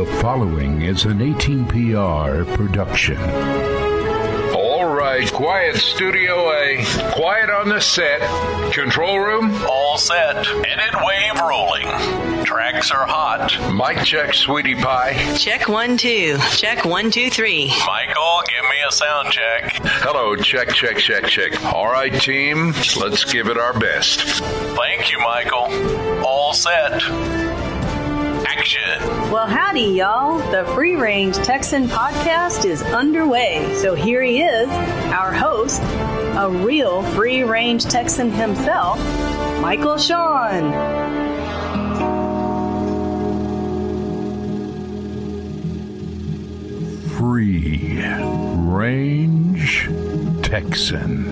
The following is an 18PR production. All right, quiet Studio A. Quiet on the set. Control room? All set. Edit wave rolling. Tracks are hot. Mic check, sweetie pie. Check 1, 2. Check 1, 2, 3. Michael, give me a sound check. Hello, check. All right, team, let's give it our best. Thank you, Michael. All set. Action. Well, howdy, y'all. The Free Range Texan Podcast is underway. So here he is, our host, a real Free Range Texan himself, Michael Shawn. Free Range Texan.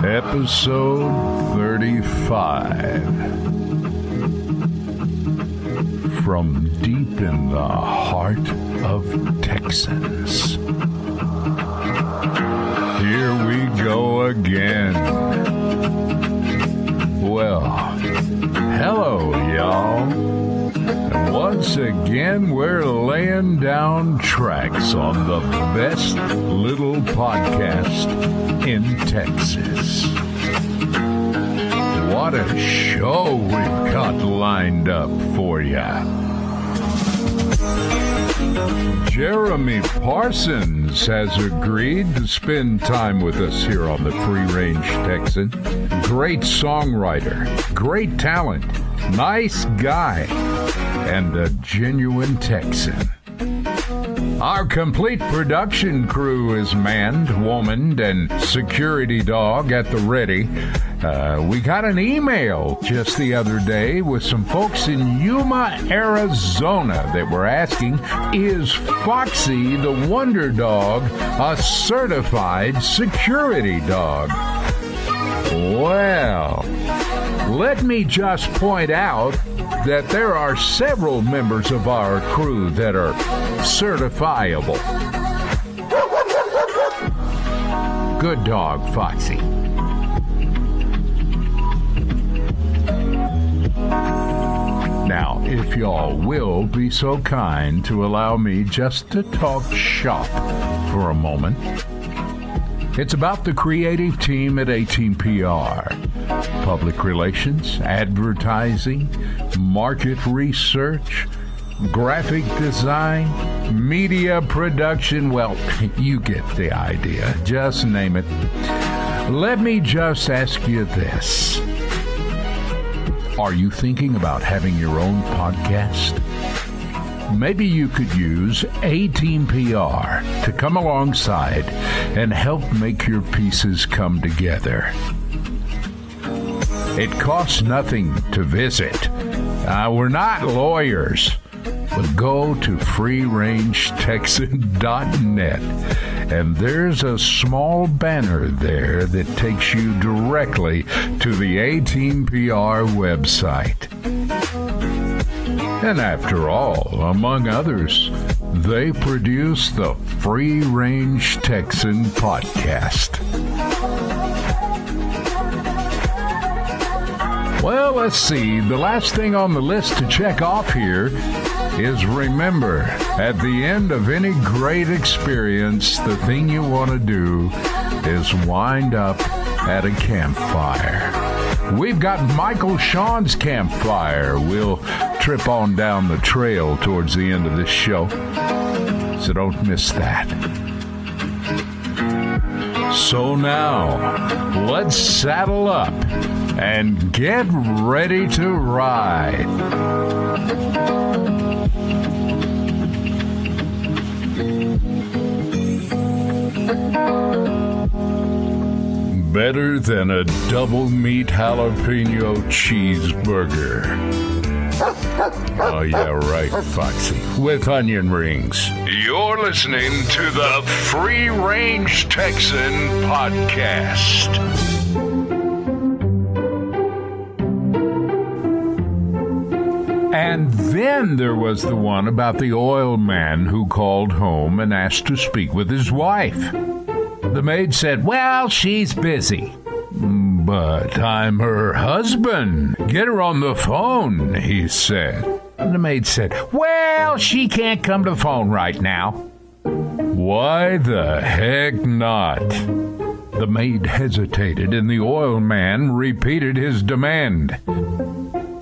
Episode 35. From deep in the heart of Texans. Here we go again. Well, hello, y'all. And once again, we're laying down tracks on the best little podcast in Texas. What a show we've got lined up for ya. Jeremy Parsons has agreed to spend time with us here on the Free Range Texan. Great songwriter, great talent, nice guy, and a genuine Texan. Our complete production crew is manned, womaned, and security dog at the ready. We got an email just the other day with some folks in Yuma, Arizona that were asking, is Foxy the Wonder Dog a certified security dog? Well, let me just point out that there are several members of our crew that are certifiable. Good dog, Foxy. Now, if y'all will be so kind to allow me just to talk shop for a moment. It's about the creative team at 18PR. Public relations, advertising, market research, graphic design, media production. Well, you get the idea. Just name it. Let me just ask you this. Are you thinking about having your own podcast? Maybe you could use A-Team-PR to come alongside and help make your pieces come together. It costs nothing to visit. We're not lawyers, but go to freerangetexan.net and there's a small banner there that takes you directly to the A-Team-PR website. And after all, among others, they produce the Free Range Texan Podcast. Well, let's see. The last thing on the list to check off here is remember, at the end of any great experience, the thing you want to do is wind up at a campfire. We've got Michael Shawn's Campfire. We'll trip on down the trail towards the end of this show, so don't miss that. So now, let's saddle up and get ready to ride. Better than a double meat jalapeno cheeseburger. Oh, yeah, right, Foxy. With onion rings. You're listening to the Free Range Texan Podcast. And then there was the one about the oil man who called home and asked to speak with his wife. The maid said, well, she's busy. But I'm her husband. Get her on the phone, he said. And the maid said, well, she can't come to the phone right now. Why the heck not? The maid hesitated, and the oil man repeated his demand.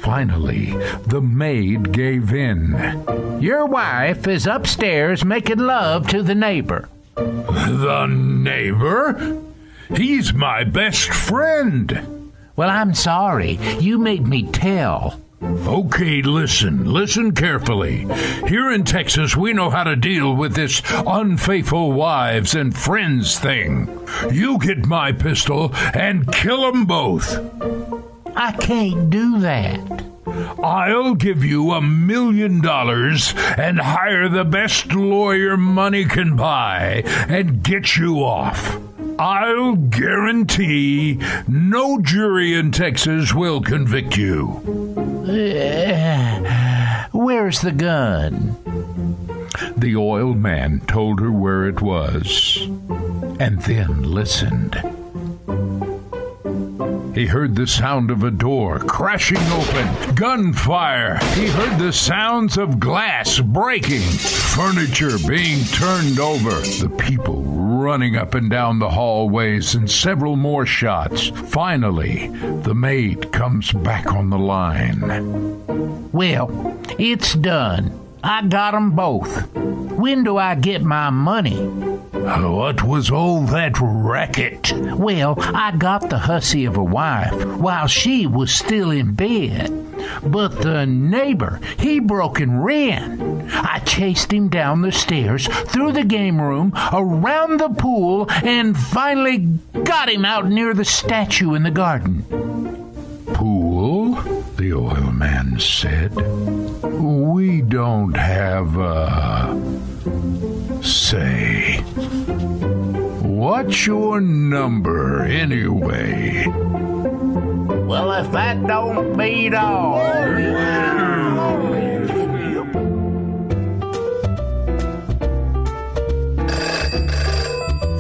Finally, the maid gave in. Your wife is upstairs making love to the neighbor. The neighbor? He's my best friend. Well, I'm sorry. You made me tell. Okay, listen carefully. Here in Texas, we know how to deal with this unfaithful wives and friends thing. You get my pistol and kill 'em both. I can't do that. I'll give you $1 million and hire the best lawyer money can buy and get you off. I'll guarantee no jury in Texas will convict you. Where's the gun? The oil man told her where it was, and then listened. He heard the sound of a door crashing open, gunfire. He heard the sounds of glass breaking, furniture being turned over, the people running up and down the hallways, and several more shots. Finally, the maid comes back on the line. Well, it's done. I got 'em both. When do I get my money? What was all that racket? Well, I got the hussy of a wife while she was still in bed. But the neighbor, he broke and ran. I chased him down the stairs, through the game room, around the pool, and finally got him out near the statue in the garden. Pool? The oil man said. We don't have say. What's your number, anyway? Well, if that don't beat all.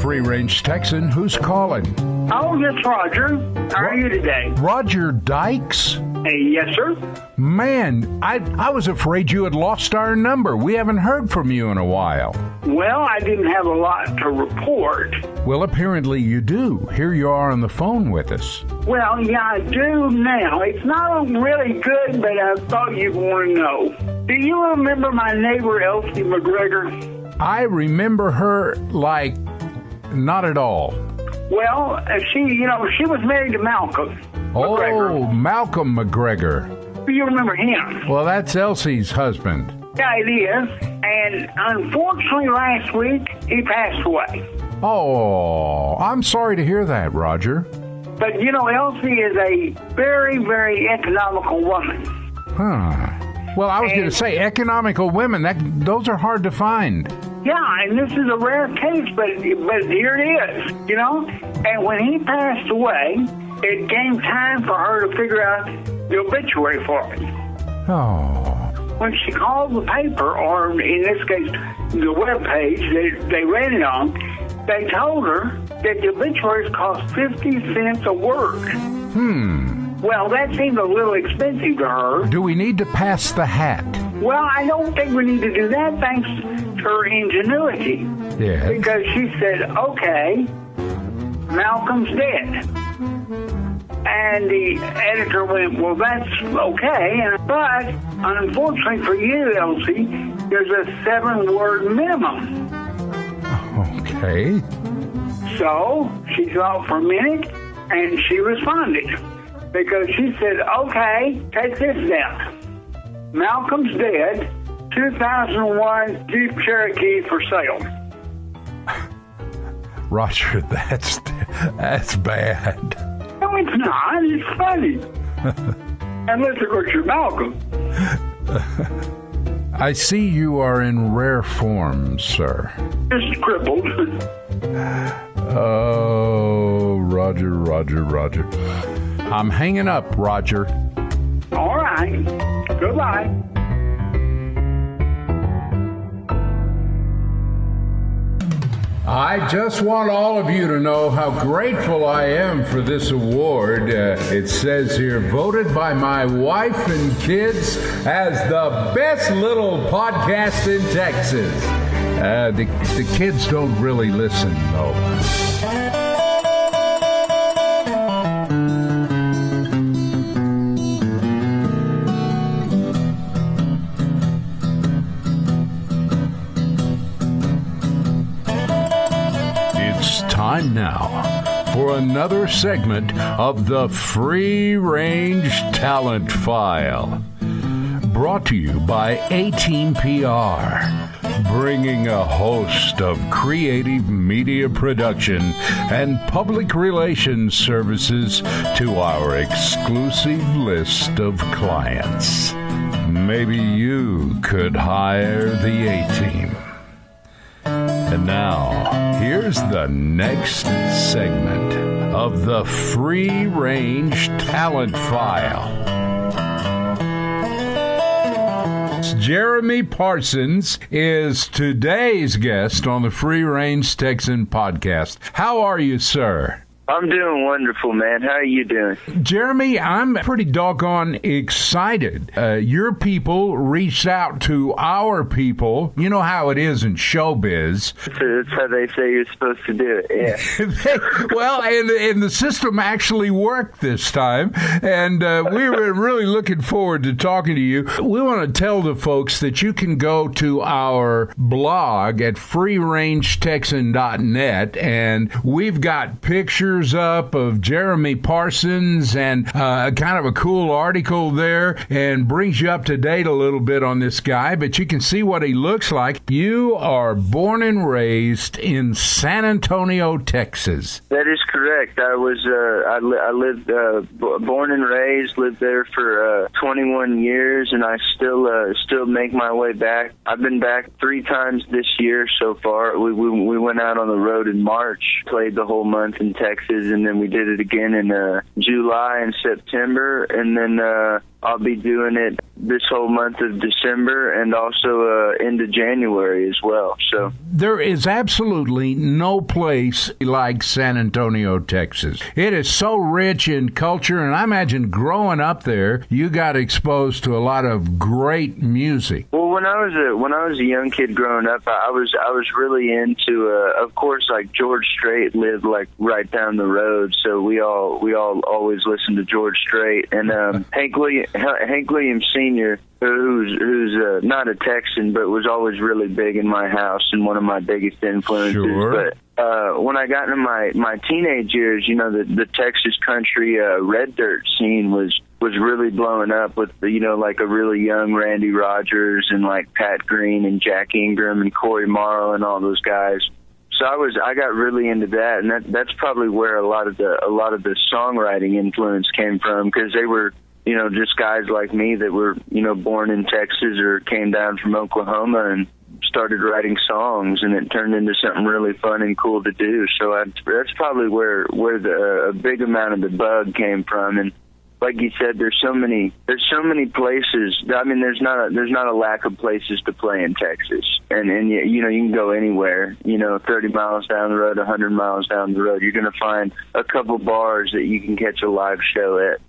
Free Range Texan, who's calling? Oh, yes, Roger. How are you today? Roger Dykes? Yes, sir. Man, I was afraid you had lost our number. We haven't heard from you in a while. Well, I didn't have a lot to report. Well, apparently you do. Here you are on the phone with us. Well, yeah, I do now. It's not really good, but I thought you'd want to know. Do you remember my neighbor, Elsie McGregor? I remember her, not at all. Well, she was married to Malcolm McGregor. Oh, Malcolm McGregor. Do you remember him? Well, that's Elsie's husband. Yeah, it is. And unfortunately, last week, he passed away. Oh, I'm sorry to hear that, Roger. But, Elsie is a very, very economical woman. Huh. Well, I was going to say, economical women, those are hard to find. Yeah, and this is a rare case, but here it is, And when he passed away, it came time for her to figure out the obituary for him. Oh. When she called the paper, or in this case, the web page they ran it on, they told her that the obituaries cost 50 cents a word. Well, that seemed a little expensive to her. Do we need to pass the hat? Well, I don't think we need to do that, thanks to her ingenuity. Yeah. Because she said, okay, Malcolm's dead. And the editor went, well, that's okay. But unfortunately for you, Elsie, there's a 7-word minimum. Okay. So she thought for a minute, and she responded. Because she said, okay, take this down. Malcolm's dead, 2001 Jeep Cherokee for sale. Roger, that's bad. No, it's not. It's funny. Unless, of course, you're Malcolm. I see you are in rare form, sir. Just crippled. Oh, Roger. I'm hanging up, Roger. All right. Goodbye. I just want all of you to know how grateful I am for this award. It says here, voted by my wife and kids as the best little podcast in Texas. The kids don't really listen, though. Time now for another segment of the Free Range Talent File. Brought to you by A-Team PR, bringing a host of creative media production and public relations services to our exclusive list of clients. Maybe you could hire the A-Team. And now, here's the next segment of the Free Range Talent File. Jeremy Parsons is today's guest on the Free Range Texan Podcast. How are you, sir? I'm doing wonderful, man. How are you doing? Jeremy, I'm pretty doggone excited. Your people reached out to our people. You know how it is in showbiz. That's how they say you're supposed to do it, yeah. Well, and the system actually worked this time, and we were really looking forward to talking to you. We want to tell the folks that you can go to our blog at freerangetexan.net, and we've got pictures up of Jeremy Parsons and kind of a cool article there, and brings you up to date a little bit on this guy, but you can see what he looks like. You are born and raised in San Antonio, Texas. That is correct. I was I lived born and raised, lived there for 21 years, and I still make my way back. I've been back 3 times this year so far. We went out on the road in March, played the whole month in Texas, and then we did it again in July and September, and then I'll be doing it this whole month of December and also into January as well. So there is absolutely no place like San Antonio, Texas. It is so rich in culture, and I imagine growing up there, you got exposed to a lot of great music. Well, when I was a young kid growing up, I was really into of course, like George Strait lived like right down the road, so we all always listened to George Strait, and Hank Williams Sr., who's not a Texan, but was always really big in my house and one of my biggest influences. Sure. But when I got into my teenage years, you know, the Texas country red dirt scene was really blowing up with, you know, like a really young Randy Rogers and like Pat Green and Jack Ingram and Corey Morrow and all those guys. So I got really into that, and that's probably where a lot of the songwriting influence came from, because they were, you know, just guys like me that were, you know, born in Texas or came down from Oklahoma and started writing songs, and it turned into something really fun and cool to do. So that's probably where a big amount of the bug came from. And like you said, there's so many places. I mean, there's not a lack of places to play in Texas, and you know, you can go anywhere. You know, 30 miles down the road, 100 miles down the road, you're going to find a couple bars that you can catch a live show at.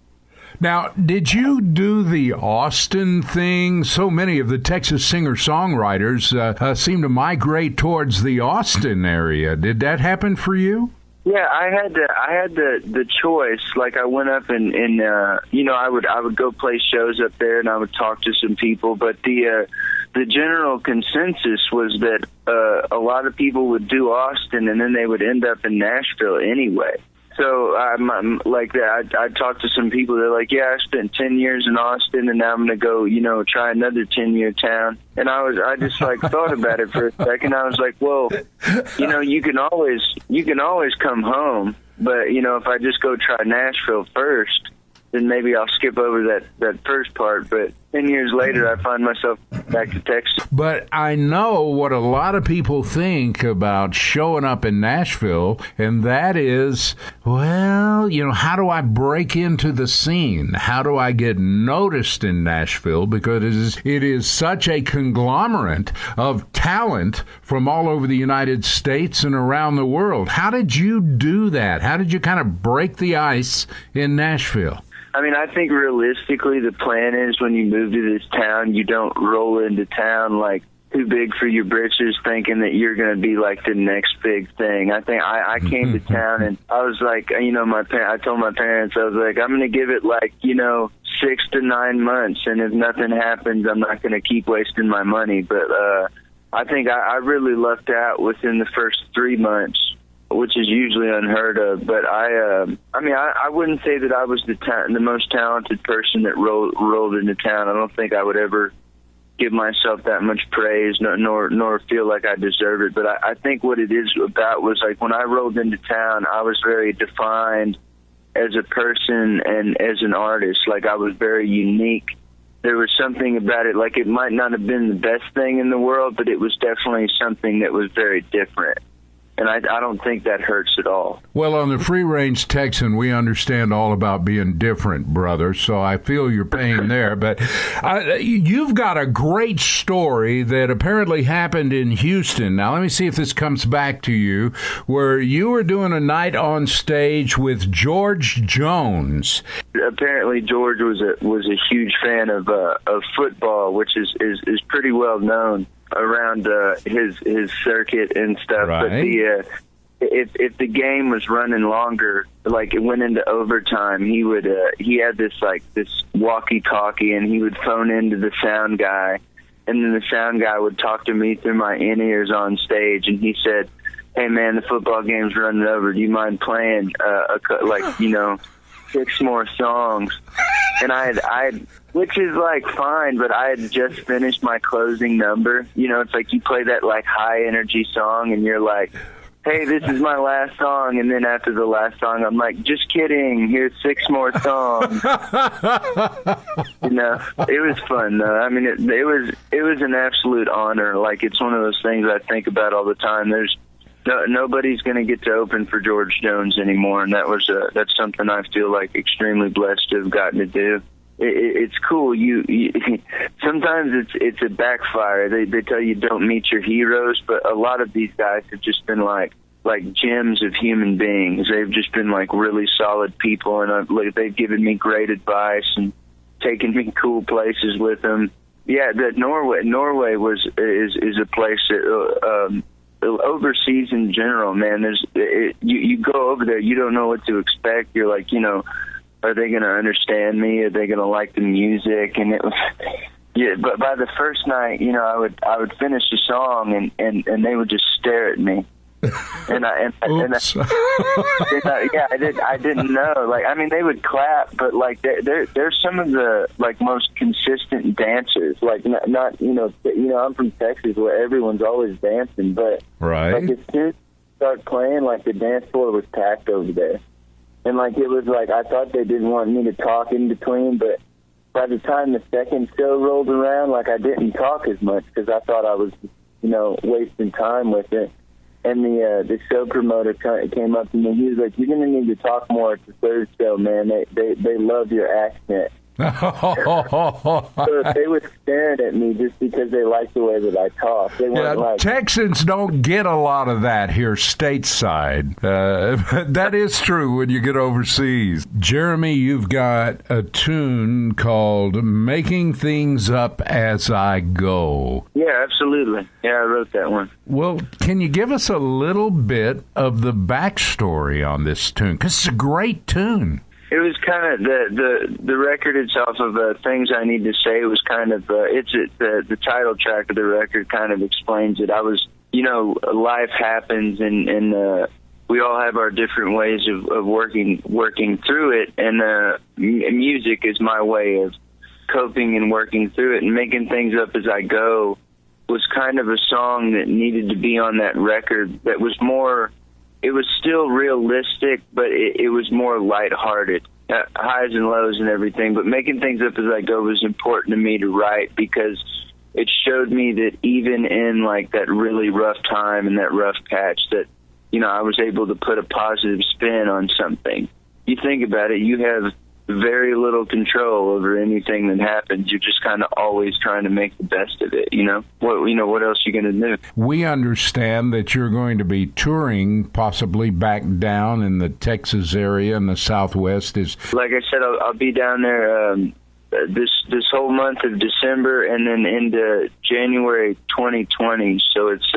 Now, did you do the Austin thing? So many of the Texas singer-songwriters seem to migrate towards the Austin area. Did that happen for you? Yeah, I had the choice. Like, I went up and you know, I would go play shows up there, and I would talk to some people. But the general consensus was that a lot of people would do Austin, and then they would end up in Nashville anyway. So I'm like that. I talked to some people. They're like, "Yeah, I spent 10 years in Austin, and now I'm gonna go, you know, try another 10-year town." And I just like thought about it for a second. I was like, "Well, you know, you can always come home, but you know, if I just go try Nashville first, then maybe I'll skip over that first part. But 10 years later, I find myself back to Texas. But I know what a lot of people think about showing up in Nashville, and that is, well, how do I break into the scene? How do I get noticed in Nashville? Because it is such a conglomerate of talent from all over the United States and around the world. How did you do that? How did you kind of break the ice in Nashville? I mean, I think realistically the plan is when you move to this town, you don't roll into town like too big for your britches thinking that you're going to be like the next big thing. I think I came to town and I was like, I told my parents, I was like, I'm going to give it like, 6 to 9 months. And if nothing happens, I'm not going to keep wasting my money. But I think I really lucked out within the first 3 months, which is usually unheard of. But I wouldn't say that I was the most talented person that rolled into town. I don't think I would ever give myself that much praise, nor feel like I deserve it. But I think what it is about was like when I rolled into town, I was very defined as a person and as an artist. Like I was very unique. There was something about it, like it might not have been the best thing in the world, but it was definitely something that was very different. And I don't think that hurts at all. Well, on the Free Range Texan, we understand all about being different, brother, so I feel your pain there. But you've got a great story that apparently happened in Houston. Now, let me see if this comes back to you, where you were doing a night on stage with George Jones. Apparently, George was a huge fan of football, which is pretty well known around his circuit and stuff. Right. But if the game was running longer, like it went into overtime, he had this walkie-talkie, and he would phone into the sound guy, and then the sound guy would talk to me through my in-ears on stage, and he said, "Hey man, the football game's running over. Do you mind playing 6 more songs?" And I which is like fine, but I had just finished my closing number. It's like you play that like high energy song and you're like, "Hey, this is my last song." And then after the last song, I'm like, "Just kidding. Here's 6 more songs." It was fun though. I mean, it was an absolute honor. Like it's one of those things I think about all the time. Nobody's going to get to open for George Jones anymore, and that's something I feel like extremely blessed to have gotten to do. It's cool. You sometimes it's a backfire. They tell you don't meet your heroes, but a lot of these guys have just been like gems of human beings. They've just been like really solid people, and they've given me great advice and taken me cool places with them. Yeah, that Norway is a place that. Overseas in general, man, you go over there, you don't know what to expect. You're like, are they going to understand me? Are they going to like the music? And it was, yeah. But by the first night, I would finish the song and they would just stare at me. I didn't know. Like, I mean, they would clap, but like they're some of the like most consistent dancers. Like, not I'm from Texas where everyone's always dancing, but right. Like as soon as you start playing, like the dance floor was packed over there, and like it was like I thought they didn't want me to talk in between, but by the time the second show rolled around, like I didn't talk as much because I thought I was, wasting time with it. And the show promoter came up to me. He was like, "You're going to need to talk more at the third show, man. They love your accent." So they were staring at me just because they liked the way that I talk. They weren't like, Texans don't get a lot of that here stateside. That is true when you get overseas. Jeremy, you've got a tune called "Making Things Up As I Go." Yeah, absolutely. Yeah, I wrote that one. Well, can you give us a little bit of the backstory on this tune? Because it's a great tune. It was kind of the record itself of Things I Need to Say was kind of the title track of the record kind of explains it. I was, life happens and we all have our different ways of working through it, and music is my way of coping and working through it, and Making Things Up As I Go was kind of a song that needed to be on that record that was more. It was still realistic, but it was more lighthearted. highs and lows and everything, but making things up as I go was important to me to write, because it showed me that even in like that really rough time and that rough patch, that, you know, I was able to put a positive spin on something. You think about it, you have very little control over anything that happens. You're just kind of always trying to make the best of it, you know? What else are you going to do? We understand that you're going to be touring possibly back down in the Texas area in the Southwest. Like I said, I'll be down there this whole month of December and then into January 2020. So it's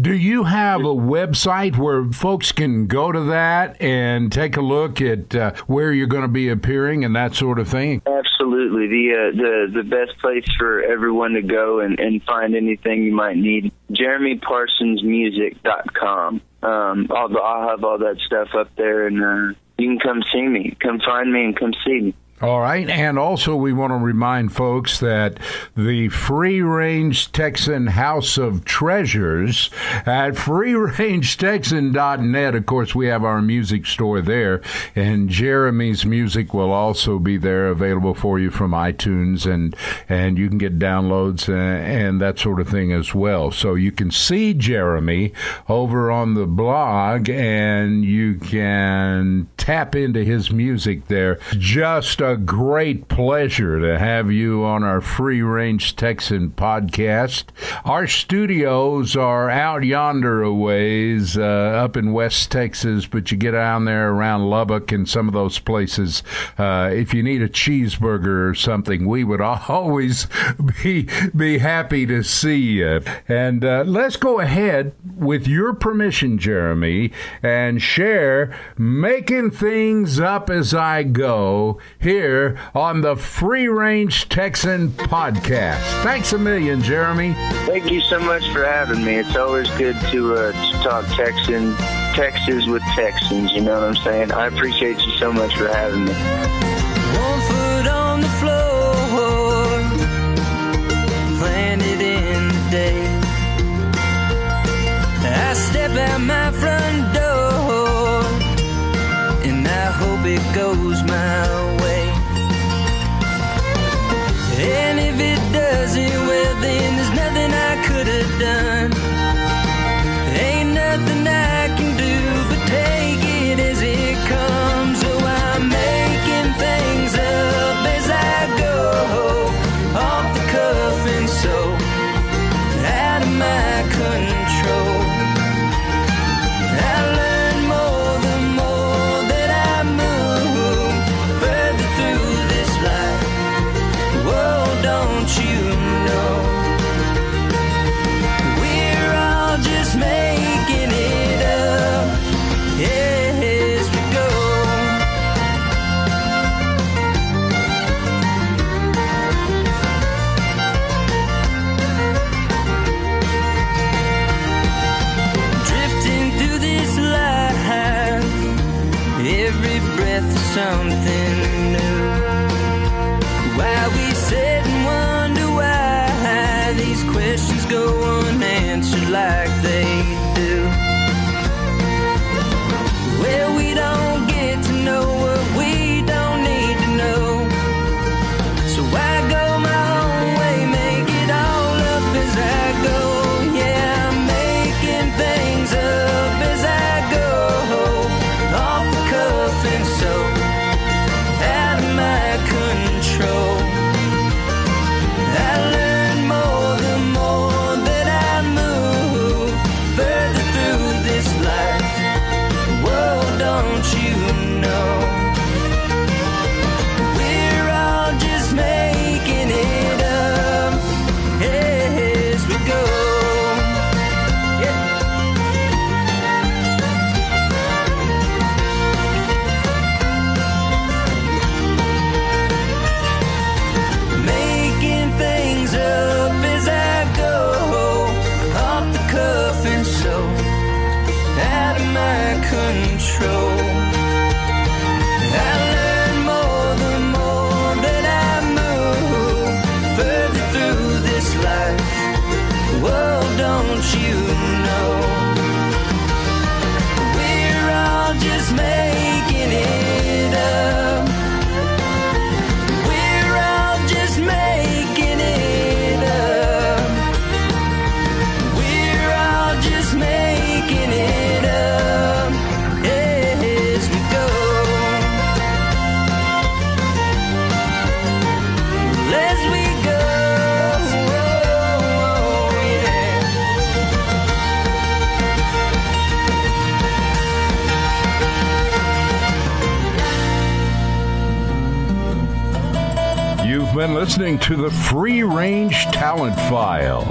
Do you have a website where folks can go to that and take a look at where you're going to be appearing and that sort of thing? Absolutely. The best place for everyone to go and find anything you might need, JeremyParsonsMusic.com. I'll have all that stuff up there, and you can come see me. Come find me and come see me. All right, and also we want to remind folks that the Free Range Texan House of Treasures at freerangetexan.net, of course, we have our music store there, and Jeremy's music will also be there available for you from iTunes, and you can get downloads and that sort of thing as well. So you can see Jeremy over on the blog, and you can tap into his music there. Just a great pleasure to have you on our Free Range Texan podcast. Our studios are out yonder a ways, up in West Texas, but you get down there around Lubbock and some of those places. If you need a cheeseburger or something, we would always be happy to see you. And let's go ahead, with your permission, Jeremy, and share Making Things Up As I Go here on the Free Range Texan Podcast. Thanks a million, Jeremy. Thank you so much for having me. It's always good to talk Texas with Texans, you know what I'm saying? I appreciate you so much for having me. 1 foot on the floor, planted in the day. I step out my front door, and I hope it goes my way. And if it doesn't, well then there's nothing I could have done. Ain't nothing I can do but take it as it comes. So I'm making things up as I go, off the cuff and so out of my control. I learn more the more that I move further through this life. Whoa, don't you know, we're all just making it up as we go. Drifting through this life, every breath is something new. Why we sit and wonder why been listening to the Free Range Talent File.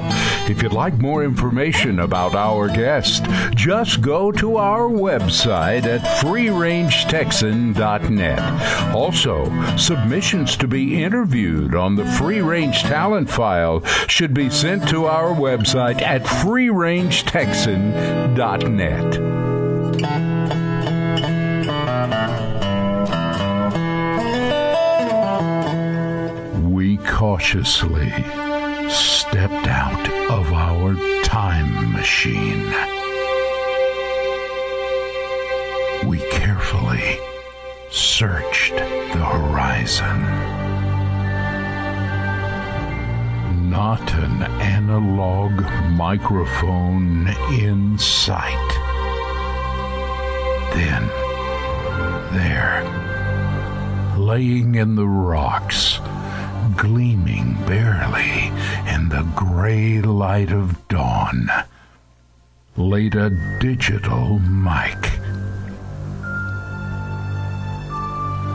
If you'd like more information about our guest, just go to our website at freerangetexan.net. Also, submissions to be interviewed on the Free Range Talent File should be sent to our website at freerangetexan.net. Cautiously stepped out of our time machine. We carefully searched the horizon. Not an analog microphone in sight. Then, there, laying in the rocks, gleaming barely in the gray light of dawn, laid a digital mic.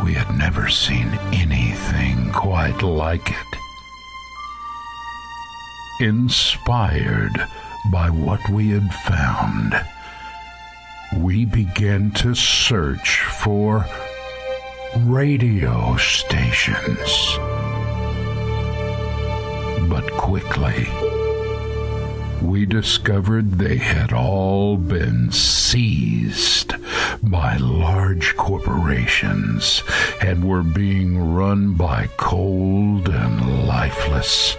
We had never seen anything quite like it. Inspired by what we had found, we began to search for radio stations. But quickly, we discovered they had all been seized by large corporations and were being run by cold and lifeless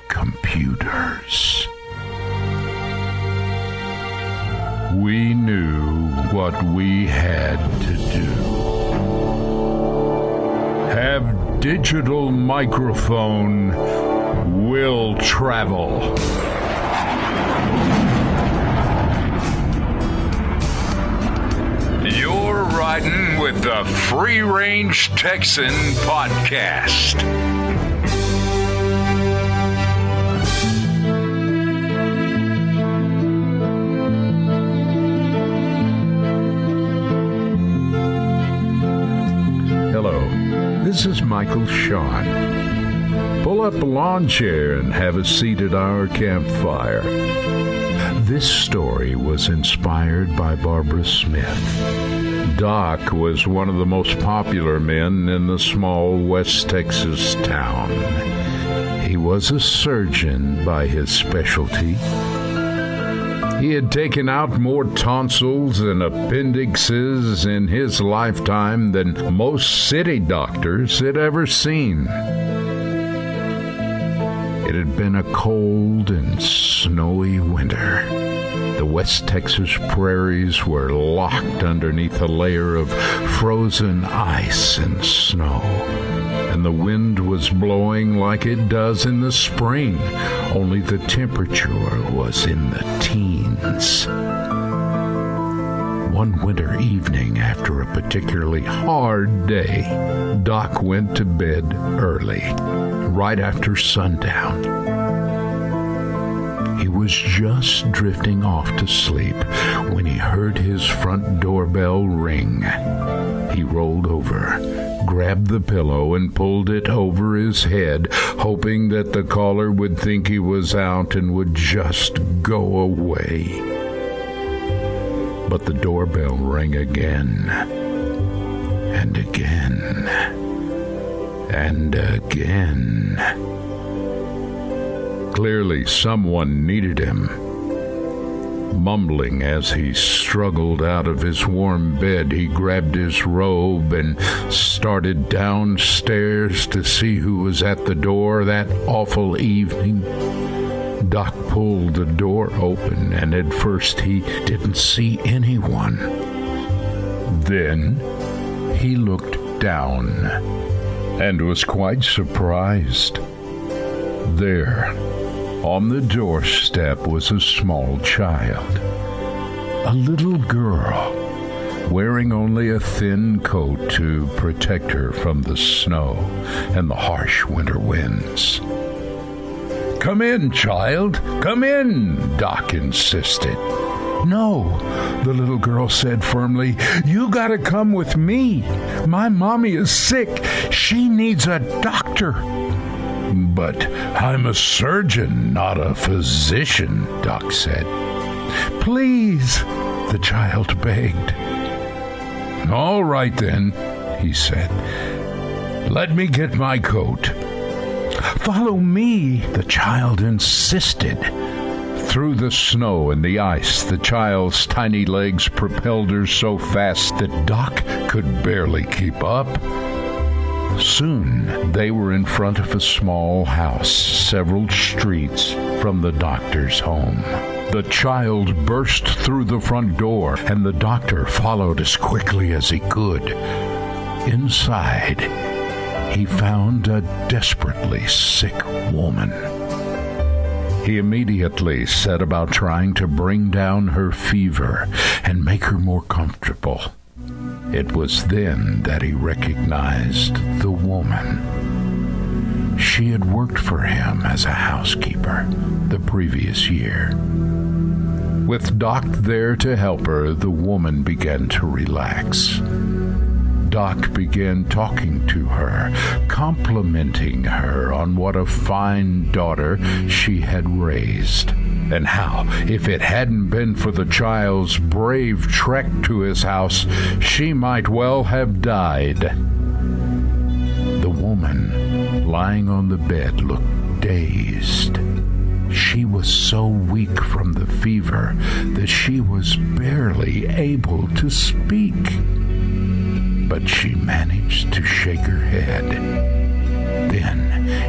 computers. We knew what we had to do. Have digital microphone will travel. You're riding with the Free Range Texan Podcast. Hello, this is Michael Shawn. Pull up a lawn chair and have a seat at our campfire. This story was inspired by Barbara Smith. Doc was one of the most popular men in the small West Texas town. He was a surgeon by his specialty. He had taken out more tonsils and appendixes in his lifetime than most city doctors had ever seen. It had been a cold and snowy winter. The West Texas prairies were locked underneath a layer of frozen ice and snow, and the wind was blowing like it does in the spring, only the temperature was in the teens. One winter evening, after a particularly hard day, Doc went to bed early, right after sundown. He was just drifting off to sleep when he heard his front doorbell ring. He rolled over, grabbed the pillow, and pulled it over his head, hoping that the caller would think he was out and would just go away. But the doorbell rang again, and again, and again. Clearly, someone needed him. Mumbling as he struggled out of his warm bed, he grabbed his robe and started downstairs to see who was at the door that awful evening. Doc pulled the door open, and at first he didn't see anyone. Then he looked down and was quite surprised. There, on the doorstep, was a small child, a little girl, wearing only a thin coat to protect her from the snow and the harsh winter winds. "Come in, child, come in," Doc insisted. "No," the little girl said firmly. "You gotta come with me. My mommy is sick. She needs a doctor." But I'm a surgeon, not a physician, Doc said. Please, the child begged. All right then, he said. Let me get my coat. Follow me, the child insisted. Through the snow and the ice, the child's tiny legs propelled her so fast that Doc could barely keep up. Soon, they were in front of a small house, several streets from the doctor's home. The child burst through the front door, and the doctor followed as quickly as he could. Inside, he found a desperately sick woman. He immediately set about trying to bring down her fever and make her more comfortable. It was then that he recognized the woman. She had worked for him as a housekeeper the previous year. With Doc there to help her, the woman began to relax. Doc began talking to her, complimenting her on what a fine daughter she had raised, and how, if it hadn't been for the child's brave trek to his house, she might well have died. The woman, lying on the bed, looked dazed. She was so weak from the fever that she was barely able to speak. But she managed to shake her head. Then,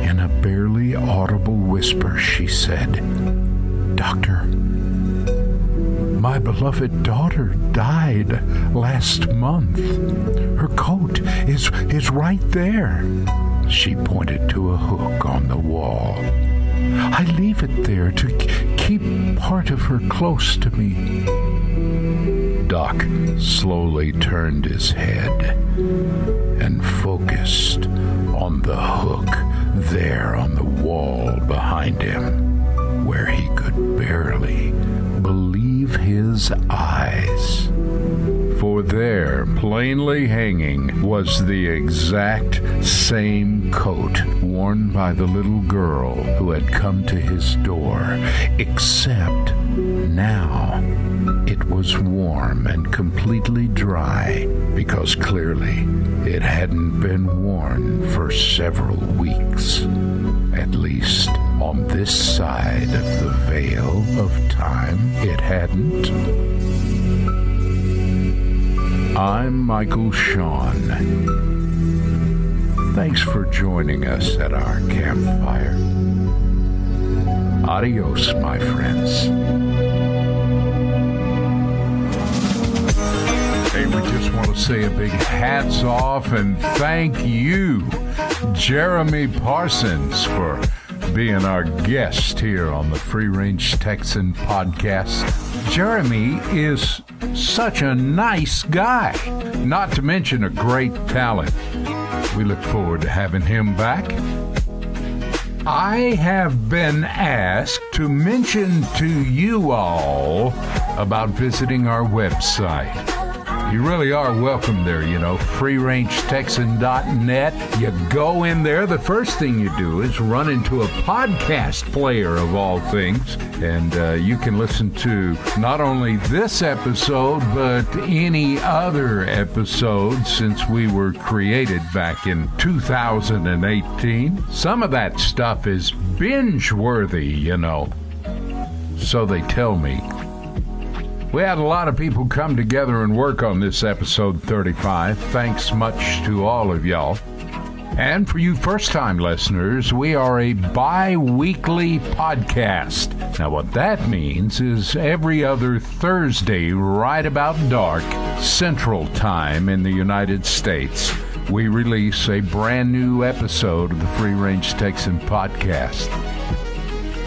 in a barely audible whisper, she said, Doctor, my beloved daughter died last month. Her coat is right there. She pointed to a hook on the wall. I leave it there to keep part of her close to me. Doc slowly turned his head and focused on the hook there on the wall behind him, where he could barely believe his eyes. For there, plainly hanging, was the exact same coat worn by the little girl who had come to his door, except now it was warm and completely dry, because clearly it hadn't been worn for several weeks. At least on this side of the veil of time, it hadn't. I'm Michael Shawn. Thanks for joining us at our campfire. Adios, my friends. Hey, we just want to say a big hats off and thank you, Jeremy Parsons, for being our guest here on the Free Range Texan Podcast. Jeremy is such a nice guy, not to mention a great talent. We look forward to having him back. I have been asked to mention to you all about visiting our website. You really are welcome there, freerangetexan.net. You go in there, the first thing you do is run into a podcast player of all things, and you can listen to not only this episode, but any other episode since we were created back in 2018. Some of that stuff is binge-worthy, So they tell me. We had a lot of people come together and work on this episode 35. Thanks much to all of y'all. And for you first-time listeners, we are a bi-weekly podcast. Now, what that means is every other Thursday, right about dark, Central Time in the United States, we release a brand new episode of the Free Range Texan Podcast.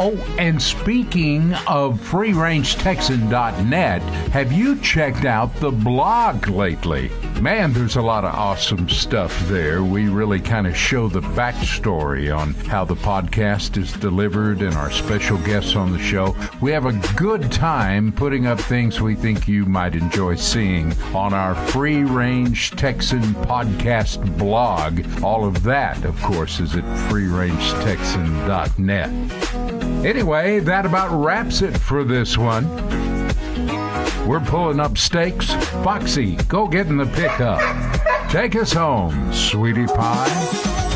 Oh, and speaking of freerangetexan.net, have you checked out the blog lately? Man, there's a lot of awesome stuff there. We really kind of show the backstory on how the podcast is delivered and our special guests on the show. We have a good time putting up things we think you might enjoy seeing on our Free Range Texan Podcast blog. All of that, of course, is at freerangetexan.net. Anyway, that about wraps it for this one. We're pulling up stakes. Foxy, go get in the pickup. Take us home, sweetie pie.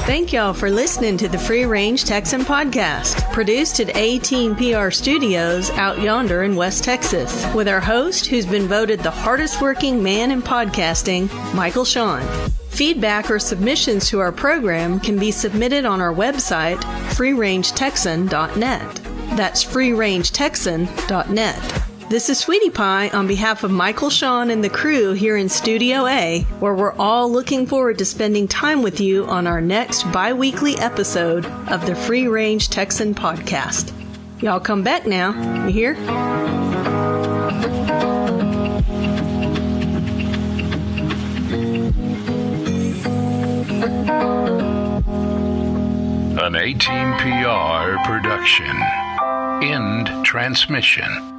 Thank y'all for listening to the Free Range Texan Podcast, produced at 18PR Studios out yonder in West Texas, with our host, who's been voted the hardest working man in podcasting, Michael Shawn. Feedback or submissions to our program can be submitted on our website, freerangetexan.net. That's freerangetexan.net. This is Sweetie Pie on behalf of Michael Shawn and the crew here in Studio A, where we're all looking forward to spending time with you on our next bi-weekly episode of the Free Range Texan Podcast. Y'all come back now, you hear? An 18PR production. End transmission.